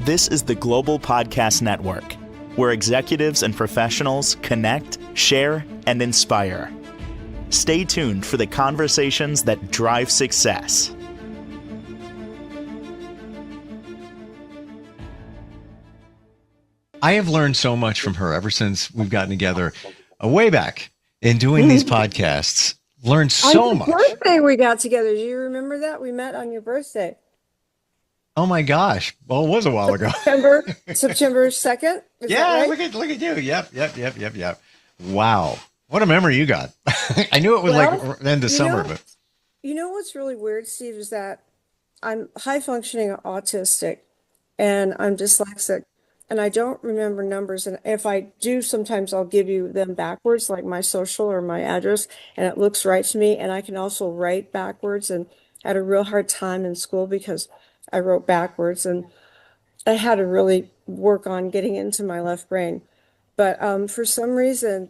This is the Global Podcast Network, where executives and professionals connect, share, and inspire. Stay tuned for the conversations that drive success. I have learned so much from her ever since we've gotten together way back in doing these podcasts. Learned so much. On your birthday we got together. Do you remember that? We met on your birthday. Oh my gosh. Well, it was a while ago. September 2nd? Yeah, right? look at you. Yep. Wow. What a memory you got. I knew it was like end of summer, but you know what's really weird, Steve, is that I'm high functioning autistic and I'm dyslexic. And I don't remember numbers. And if I do, sometimes I'll give you them backwards, like my social or my address, and it looks right to me. And I can also write backwards. And I had a real hard time in school because I wrote backwards. And I had to really work on getting into my left brain. But for some reason,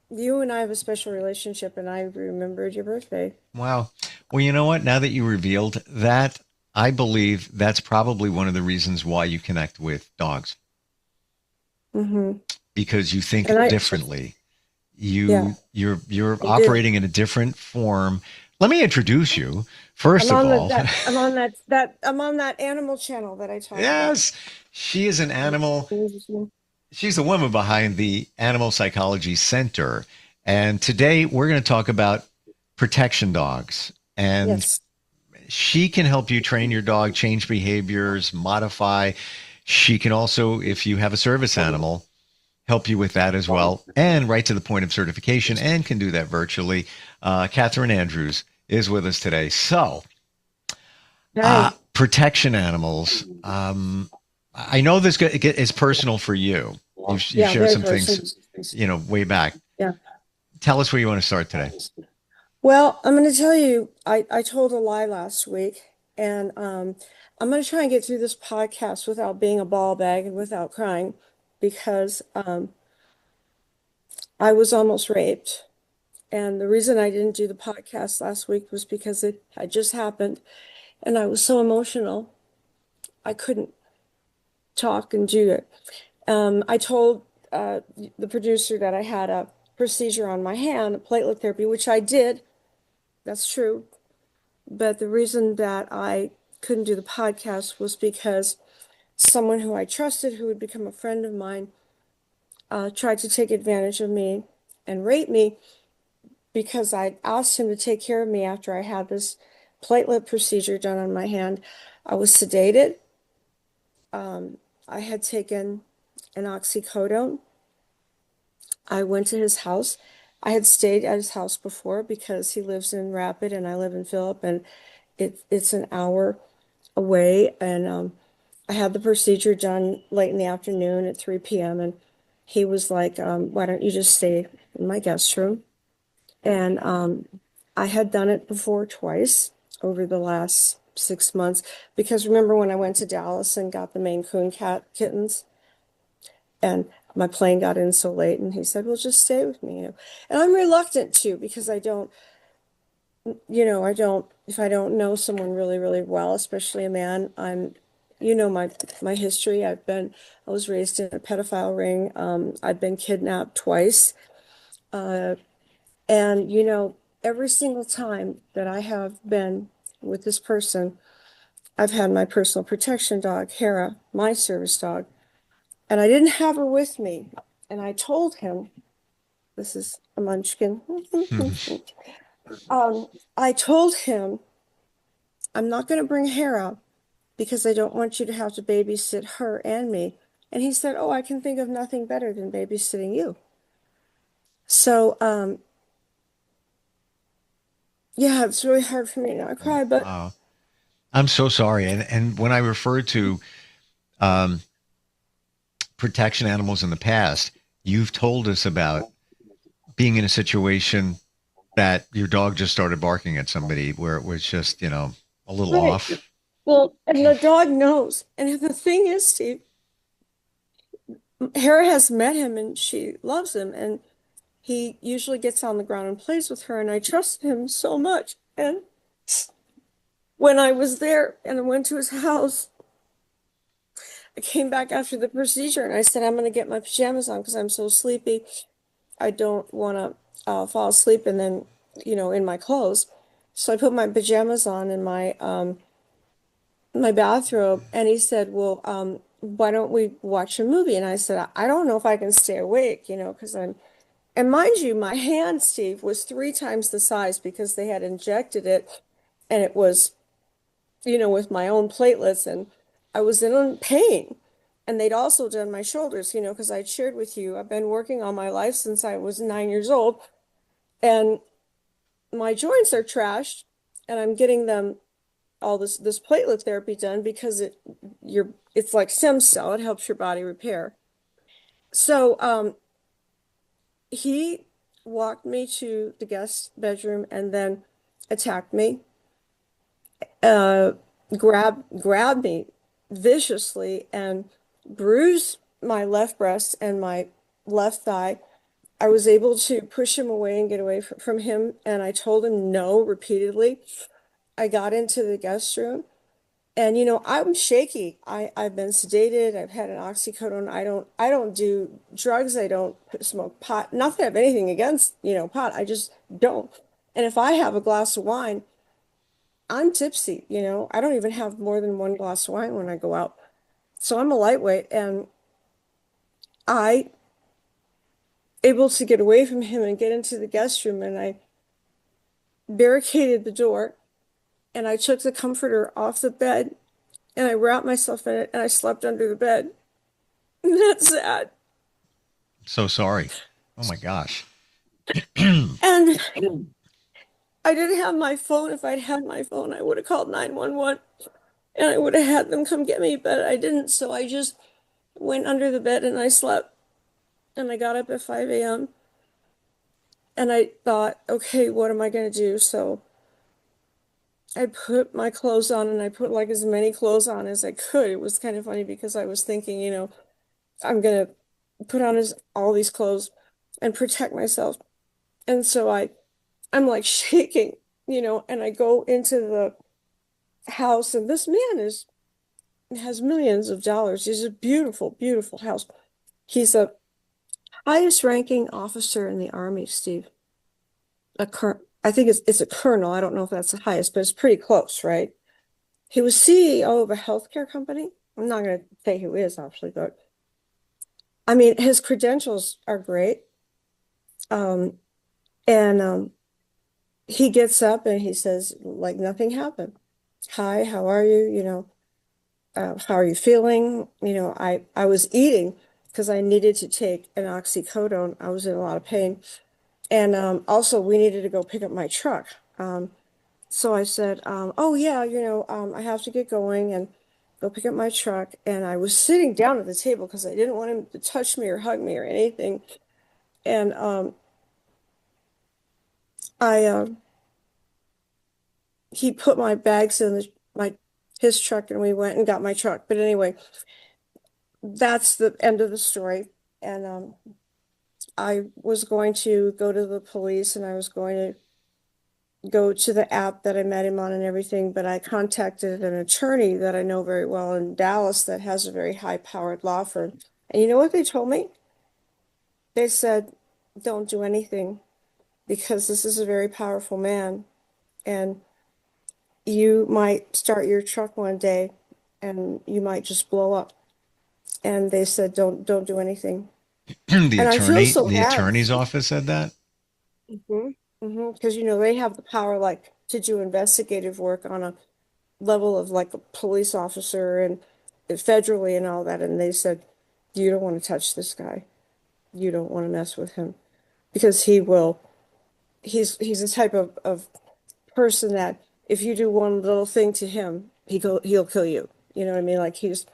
you and I have a special relationship, and I remembered your birthday. Wow. Well, you know what? Now that you revealed that, I believe that's probably one of the reasons why you connect with dogs. Mm-hmm. Because you think differently. You're operating in a different form. Let me introduce you. First of all, I'm on that animal channel that I talked about. Yes, she is an animal. She's the woman behind the Animal Psychology Center. And today we're going to talk about protection dogs. And she can help you train your dog, change behaviors, modify. She can also, if you have a service animal, help you with that as well, and right to the point of certification, and can do that virtually. Katherine Andrews is with us today. So, protection animals. I know this is personal for you. You've shared some things, way back. Yeah. Tell us where you want to start today. Well, I'm going to tell you, I told a lie last week, and I'm going to try and get through this podcast without being a ball bag and without crying, because I was almost raped. And the reason I didn't do the podcast last week was because it had just happened. And I was so emotional, I couldn't talk and do it. I told the producer that I had a procedure on my hand, a platelet therapy, which I did. That's true. But the reason that I couldn't do the podcast was because someone who I trusted, who had become a friend of mine, tried to take advantage of me and rape me because I'd asked him to take care of me after I had this platelet procedure done on my hand. I was sedated. I had taken an oxycodone. I went to his house. I had stayed at his house before because he lives in Rapid and I live in Phillip, and it's an hour away. And I had the procedure done late in the afternoon at 3 p.m. And he was like, why don't you just stay in my guest room? And I had done it before twice over the last 6 months, because remember when I went to Dallas and got the Maine Coon kittens, and my plane got in so late, and he said, well, just stay with me. And I'm reluctant to, because I don't, if I don't know someone really, really well, especially a man, my history. I was raised in a pedophile ring. I've been kidnapped twice. And, every single time that I have been with this person, I've had my personal protection dog, Hera, my service dog, and I didn't have her with me. And I told him, this is a munchkin. I told him, I'm not going to bring Hera because I don't want you to have to babysit her and me. And he said, oh, I can think of nothing better than babysitting you. So, it's really hard for me now. I cry, but I'm so sorry. And when I refer to protection animals in the past, you've told us about being in a situation that your dog just started barking at somebody where it was just, a little off. Well, and the dog knows. And the thing is, Steve, Hera has met him and she loves him. And he usually gets on the ground and plays with her. And I trust him so much. And when I was there and I went to his house, I came back after the procedure and I said, I'm going to get my pajamas on because I'm so sleepy. I don't want to fall asleep and then, in my clothes. So I put my pajamas on and my bathrobe, and he said, "Well, why don't we watch a movie?" And I said, I don't know if I can stay awake, because and mind you, my hand, Steve, was 3 times the size because they had injected it, and it was, with my own platelets, and I was in pain. And they'd also done my shoulders, because I'd shared with you, I've been working all my life since I was 9 years old, and my joints are trashed, and I'm getting them all this platelet therapy done because it's like stem cell. It helps your body repair. So he walked me to the guest bedroom and then attacked me, uh, grabbed me viciously and bruised my left breast and my left thigh. I was able to push him away and get away from him, and I told him no repeatedly. I got into the guest room. And I'm shaky. I've been sedated. I've had an oxycodone. I don't do drugs. I don't smoke pot. Not that I have anything against, pot. I just don't. And if I have a glass of wine, I'm tipsy, I don't even have more than one glass of wine when I go out. So I'm a lightweight, and I able to get away from him and get into the guest room, and I barricaded the door, and I took the comforter off the bed and I wrapped myself in it and I slept under the bed. That's sad. So sorry. Oh my gosh. And I didn't have my phone. If I'd had my phone, I would have called 911 and I would have had them come get me, but I didn't. So I just went under the bed and I slept. And I got up at 5 a.m. and I thought, okay, what am I going to do? So I put my clothes on and I put like as many clothes on as I could. It was kind of funny because I was thinking, I'm going to put on all these clothes and protect myself. And so I'm like shaking, and I go into the house, and this man has millions of dollars. He's a beautiful, beautiful house. He's a highest ranking officer in the Army, Steve. I think it's a colonel. I don't know if that's the highest, but it's pretty close, right? He was CEO of a healthcare company. I'm not going to say who is actually, but I mean, his credentials are great. And he gets up and he says, like nothing happened. Hi, how are you? How are you feeling? I was eating because I needed to take an oxycodone. I was in a lot of pain. And also, we needed to go pick up my truck. So I said, oh, yeah, I have to get going and go pick up my truck. And I was sitting down at the table because I didn't want him to touch me or hug me or anything. And I he put my bags in his truck and we went and got my truck. But anyway, that's the end of the story. And I was going to go to the police and I was going to go to the app that I met him on and everything, but I contacted an attorney that I know very well in Dallas that has a very high-powered law firm. And you know what they told me? They said, don't do anything because this is a very powerful man and you might start your truck one day and you might just blow up. And they said, don't do anything. And I feel so The bad. attorney's office said that. Because they have the power like to do investigative work on a level of like a police officer and federally and all that. And they said, you don't want to touch this guy. You don't want to mess with him because he's the type of person that if you do one little thing to him, he'll kill you. You know what I mean? Like he's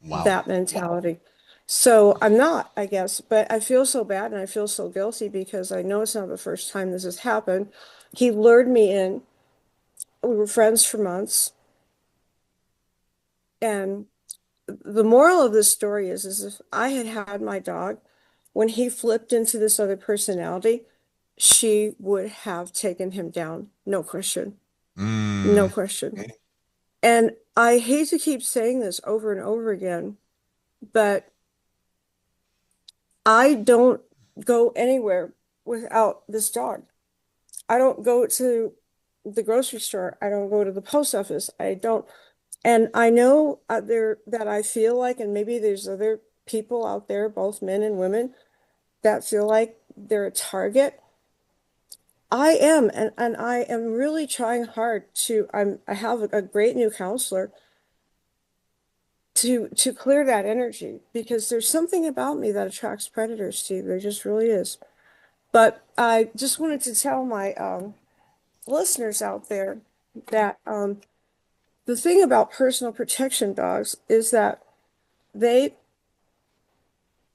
Wow. that mentality. So I'm not, I guess, but I feel so bad and I feel so guilty because I know it's not the first time this has happened. He lured me in. We were friends for months. And the moral of this story is if I had had my dog, when he flipped into this other personality, she would have taken him down. No question. No Mm. question. And I hate to keep saying this over and over again, but I don't go anywhere without this dog. I don't go to the grocery store. I don't go to the post office. I don't. And I know there that I feel like, and maybe there's other people out there, both men and women, that feel like they're a target. I am, and I am really trying hard to, I have a great new counselor to clear that energy because there's something about me that attracts predators, Steve. There just really is. But I just wanted to tell my listeners out there that the thing about personal protection dogs is that they,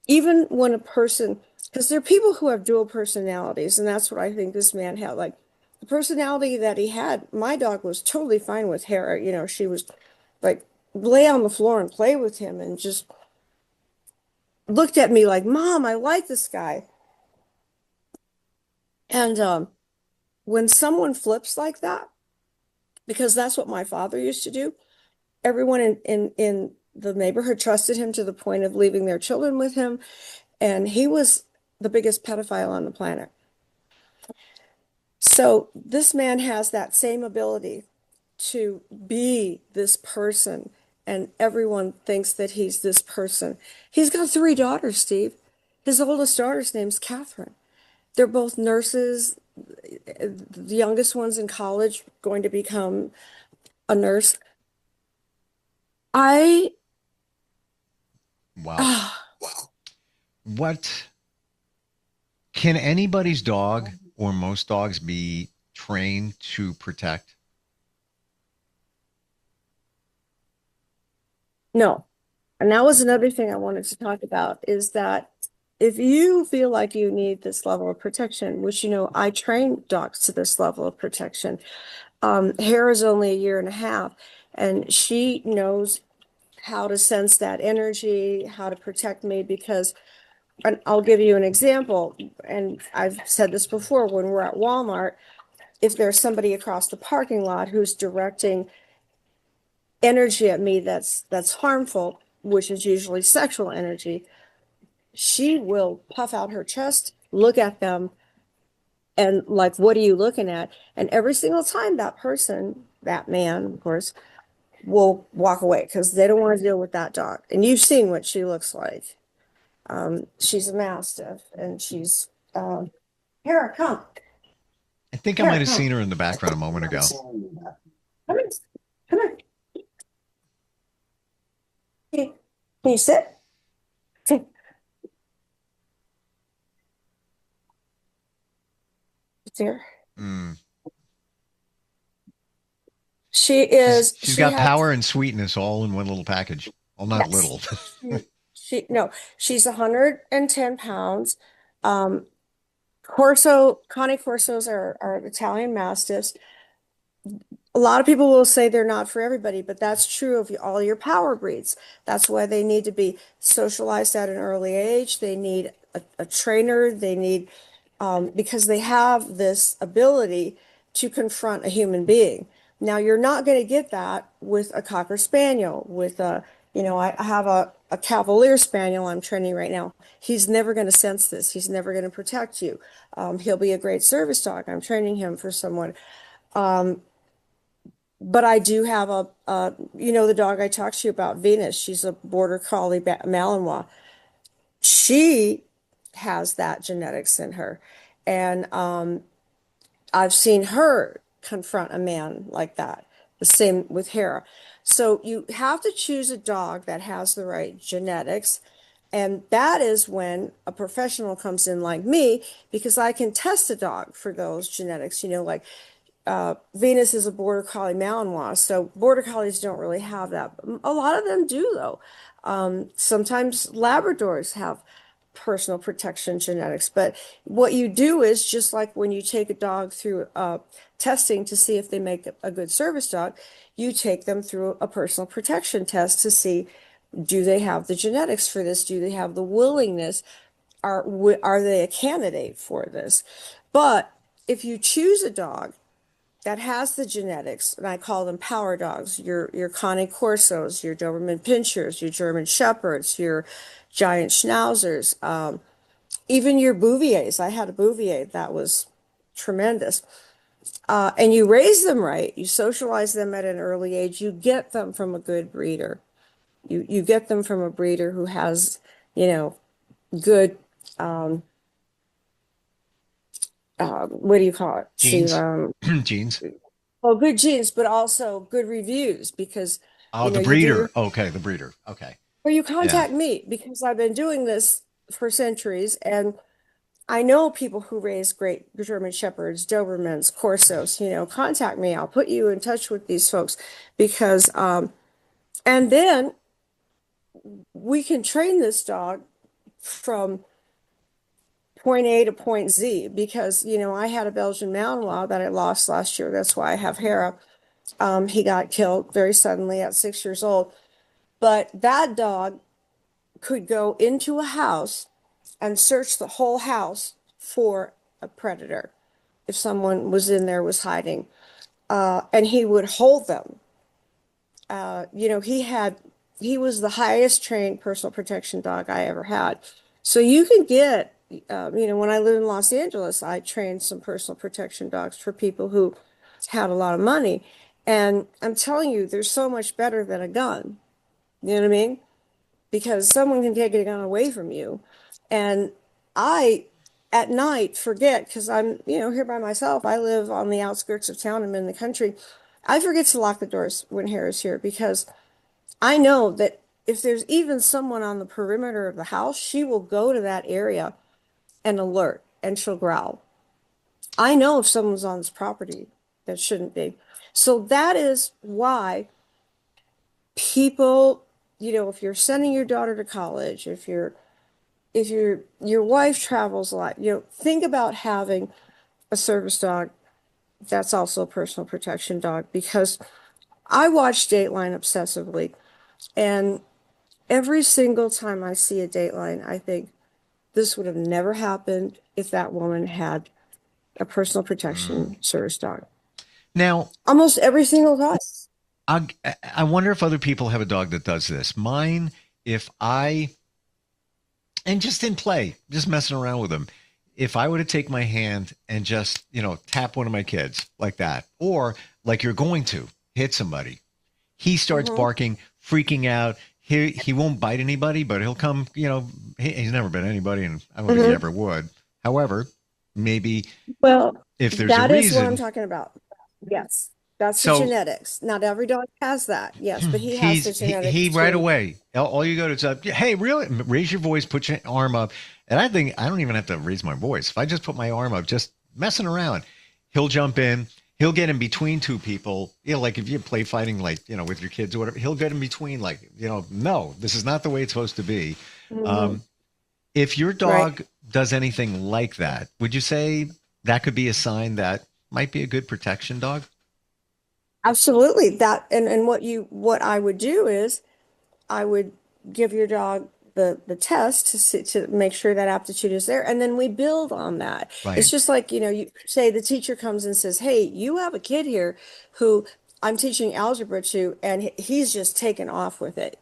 even when a person, because there are people who have dual personalities, and that's what I think this man had. Like the personality that he had, my dog was totally fine with Hera. You know, she was like lay on the floor and play with him and just looked at me like, Mom, I like this guy. And when someone flips like that, because that's what my father used to do, everyone in the neighborhood trusted him to the point of leaving their children with him. And he was the biggest pedophile on the planet. So this man has that same ability to be this person, and everyone thinks that he's this person. He's got three daughters, Steve. His oldest daughter's name's Katherine. They're both nurses. The youngest one's in college, going to become a nurse. I, Wow. ah, What can anybody's dog or most dogs be trained to protect? no. And that was another thing I wanted to talk about is that if you feel like you need this level of protection, which, you know, I train dogs to this level of protection. Hera's only a year and a half, and she knows how to sense that energy, how to protect me because, and I'll give you an example, and I've said this before, when we're at Walmart, if there's somebody across the parking lot who's directing energy at me that's harmful, which is usually sexual energy, she will puff out her chest, look at them, and like, what are you looking at? And every single time that person, that man, of course, will walk away because they don't want to deal with that dog. And you've seen what she looks like. She's a mastiff, and she's here, come, I think I might here, have come, seen her in the background a moment ago. come in, come in. Can you sit? It's here. Mm. She She's is. she's She got has. power and sweetness all in one little package. Well, not Yes. little. She no. She's 110 pounds. Um, Connie Corsos are Italian Mastiffs. A lot of people will say they're not for everybody, but that's true of all your power breeds. That's why they need to be socialized at an early age. They need a trainer. They need, because they have this ability to confront a human being. Now, you're not going to get that with a Cocker Spaniel, with a, you know, I have a Cavalier Spaniel I'm training right now. He's never going to sense this. He's never going to protect you. He'll be a great service dog. I'm training him for someone. But I do have you know, the dog I talked to you about, Venus. She's a border collie Malinois. She has that genetics in her. And I've seen her confront a man like that. The same with Hera. So you have to choose a dog that has the right genetics. And that is when a professional comes in like me, because I can test a dog for those genetics. You know, like Venus is a border collie Malinois, so border collies don't really have that. A lot of them do, though. Sometimes Labradors have personal protection genetics, but what you do is just like when you take a dog through testing to see if they make a good service dog, you take them through a personal protection test to see, do they have the genetics for this? Do they have the willingness? Are they a candidate for this? But if you choose a dog that has the genetics, and I call them power dogs, your Connie Corsos, your Doberman Pinschers, your German Shepherds, your giant Schnauzers, even your Bouviers. I had a Bouvier that was tremendous. And you raise them right, you socialize them at an early age, you get them from a good breeder. You get them from a breeder who has, you know, good what do you call it? See, Jeans. Jeans. well, good genes, but also good reviews because, Oh, the you do your, breeder. Okay, the breeder. Okay. or you Yeah. contact me because I've been doing this for centuries and I know people who raise great German Shepherds, Dobermans, Corsos, contact me. I'll put you in touch with these folks because, and then we can train this dog from point A to point Z because, I had a Belgian Malinois that I lost last year. That's why I have Hera. He got killed very suddenly at 6 years old. But that dog could go into a house and search the whole house for a predator if someone was in there, was hiding. And he would hold them. He was the highest trained personal protection dog I ever had. So you can get, when I lived in Los Angeles, I trained some personal protection dogs for people who had a lot of money. And I'm telling you, they're so much better than a gun. You know what I mean? Because someone can take a gun away from you. And I, at night, forget, because I'm, here by myself. I live on the outskirts of town. I'm in the country. I forget to lock the doors when Hera's here because I know that if there's even someone on the perimeter of the house, she will go to that area and alert and she'll growl. I know if someone's on this property that shouldn't be. So that is why people, if you're sending your daughter to college, if your wife travels a lot, think about having a service dog that's also a personal protection dog because I watch Dateline obsessively and every single time I see a Dateline, I think this would have never happened if that woman had a personal Mm. protection service dog. Now, Almost every single time. I I wonder if other people have a dog that does this. Mine, if I and just in play, just messing around with them. If I were to take my hand and just, tap one of my kids like that, or like you're going to hit somebody, he starts Hmm. barking, freaking out. He won't bite anybody, but he'll come, he's never been anybody, and I don't think he Hmm. ever would. However, maybe Well, if there's a that is what I'm reason, talking about. Yes, that's the so genetics. Not every dog has that. Yes, but he has the he genetics right too. away. All you go to is, hey, really, raise your voice, put your arm up, and I think I don't even have to raise my voice. If I just put my arm up, just messing around, he'll jump in. He'll get in between two people. Like if you play fighting, like with your kids or whatever, he'll get in between. Like no, this is not the way it's supposed to be. Hmm. Um, if your Right. dog does anything like that, would you say that could be a sign that might be a good protection dog? Absolutely. That and what I would do is I would give your dog the test to make sure that aptitude is there, and then we build on that. It's Right. just like, you say the teacher comes and says, "Hey, you have a kid here who I'm teaching algebra to, and he's just taken off with it.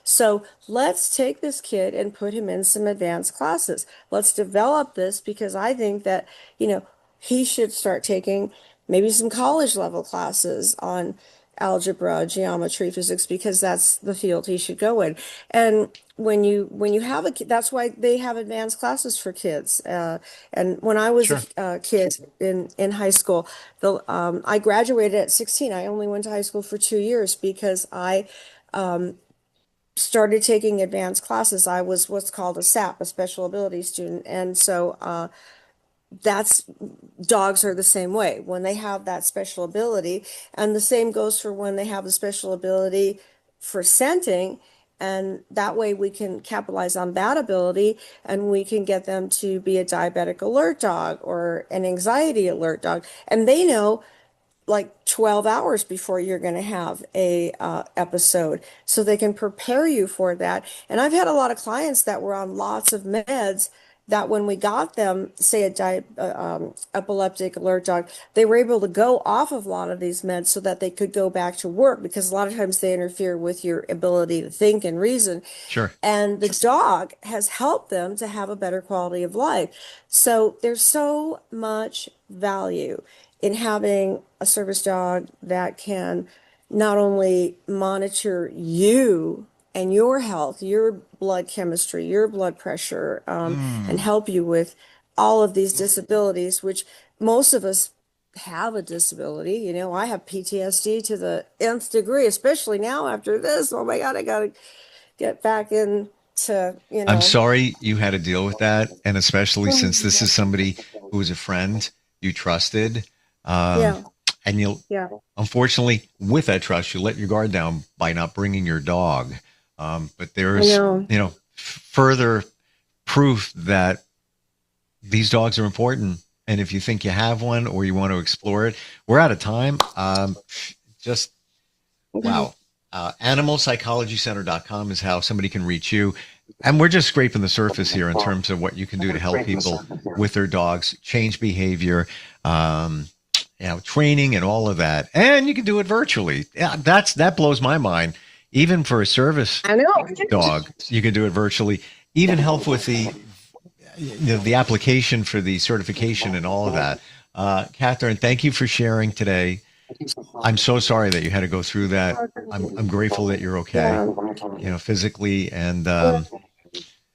So let's take this kid and put him in some advanced classes. Let's develop this because I think that, you know, he should start taking maybe some college level classes on algebra, geometry, physics, because that's the field he should go in. And when you have a kid, that's why they have advanced classes for kids. And when I was Sure. a kid in high school, I graduated at 16. I only went to high school for 2 years because I started taking advanced classes. I was what's called a SAP, a special ability student, and so that's dogs are the same way when they have that special ability, and the same goes for when they have the special ability for scenting, and that way we can capitalize on that ability and we can get them to be a diabetic alert dog or an anxiety alert dog, and they know like 12 hours before you're going to have a episode so they can prepare you for that. And I've had a lot of clients that were on lots of meds that when we got them, say epileptic alert dog, they were able to go off of a lot of these meds so that they could go back to work, because a lot of times they interfere with your ability to think and reason. Sure. And the dog has helped them to have a better quality of life. So there's so much value in having a service dog that can not only monitor you and your health, your blood chemistry, your blood pressure, and help you with all of these disabilities, which most of us have a disability. You know, I have PTSD to the nth degree, especially now after this. Oh my God, I got to get back into, I'm sorry you had to deal with that. And especially since this is somebody who was a friend you trusted. And unfortunately, with that trust, you let your guard down by not bringing your dog. But there's, further proof that these dogs are important. And if you think you have one or you want to explore it, we're out of time. Wow. Animalpsychologycenter.com is how somebody can reach you. And we're just scraping the surface here in terms of what you can do to help people with their dogs, change behavior, training and all of that. And you can do it virtually. Yeah, that blows my mind. Even for a service dog, you can do it virtually. Even help with the application for the certification and all of that. Katherine, thank you for sharing today. I'm so sorry that you had to go through that. I'm grateful that you're okay, physically and.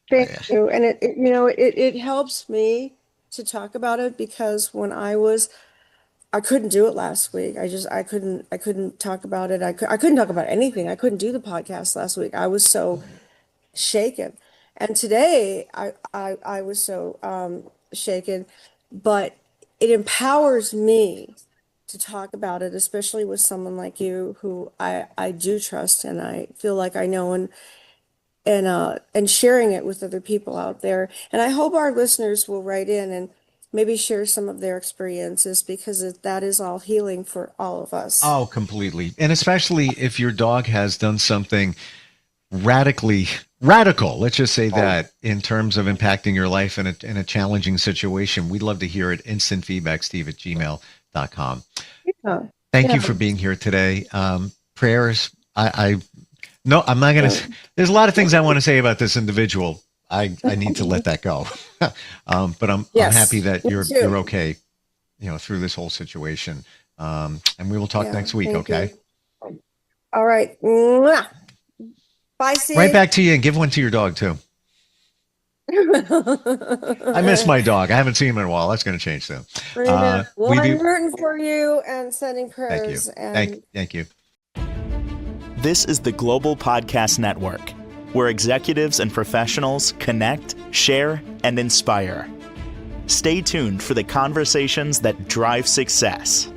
Thank you. And it helps me to talk about it, because when I couldn't do it last week. I couldn't talk about it. I couldn't talk about anything. I couldn't do the podcast last week. I was so shaken. And today I was so shaken, but it empowers me to talk about it, especially with someone like you who I do trust, and I feel like I know, and sharing it with other people out there. And I hope our listeners will write in and maybe share some of their experiences, because that is all healing for all of us. Oh, completely. And especially if your dog has done something radical, let's just say that, in terms of impacting your life in a challenging situation. We'd love to hear it. Instant feedback, steve@gmail.com. Thank you for being here today. Prayers. No, I'm not going to. There's a lot of things I want to say about this individual. I need to let that go. But I'm happy that you're okay, through this whole situation. And we will talk next week. Okay. You. All right. Mwah. Bye, Steve. Right back to you, and give one to your dog too. I miss my dog. I haven't seen him in a while. That's going to change soon. I'm rooting for you and sending prayers. Thank you. This is the Global Podcast Network, where executives and professionals connect, share, and inspire. Stay tuned for the conversations that drive success.